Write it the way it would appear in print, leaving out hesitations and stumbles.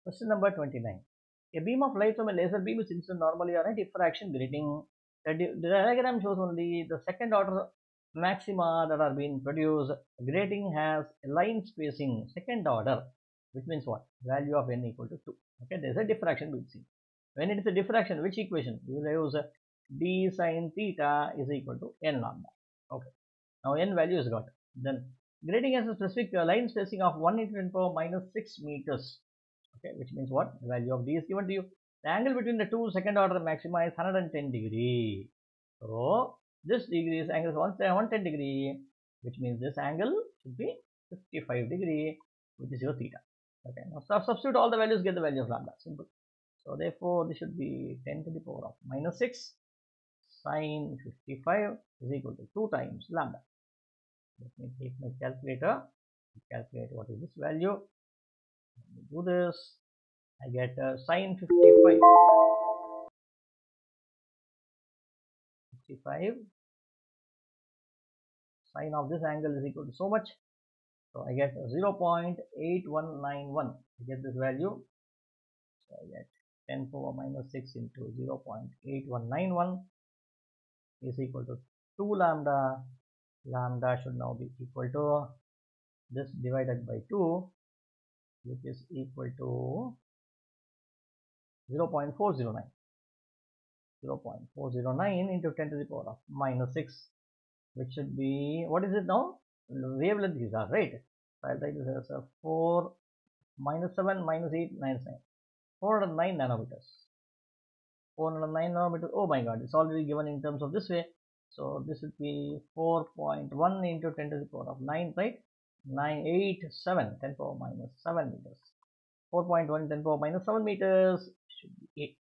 Question number 29. A beam of light from a laser beam is incident normally on a diffraction grating. The diagram shows only the second order maxima that are being produced. Grating has a line spacing second order, which means what? Value of n equal to 2. Okay, there is a diffraction we'll see. When it is a diffraction, which equation? We will use d sine theta is equal to n lambda. Okay, now n value is got. Then grating has a specific line spacing of 1 into 10 power minus 6 meters. Okay, which means what? The value of d is given to you. The angle between the two second order maxima is 110 degree. So this degree is angle 110 degree, which means this angle should be 55 degree, which is your theta. Okay, now substitute all the values, get the value of lambda. Simple. So therefore this should be 10 to the power of minus 6 sine 55 is equal to 2 times lambda. Let me take my calculator, calculate what is this value. Let me do this. I get sine 55. 55 sine of this angle is equal to so much. So I get 0.8191. I get this value. So I get 10 power minus 6 into 0.8191 is equal to 2 lambda. Lambda should now be equal to this divided by 2, which is equal to 0.409. 0.409 into 10 to the power of minus 6, which should be, what is it now? Wavelength is our, right? So I'll write this as 4 minus 7 minus 8 minus 9. 409 nanometers. 409 nanometers. Oh my god, it's already given in terms of this way. So this would be 4.1 into 10 to the power of 9, right? 987, 10 power minus 7 meters. 4.1 10 power minus 7 meters should be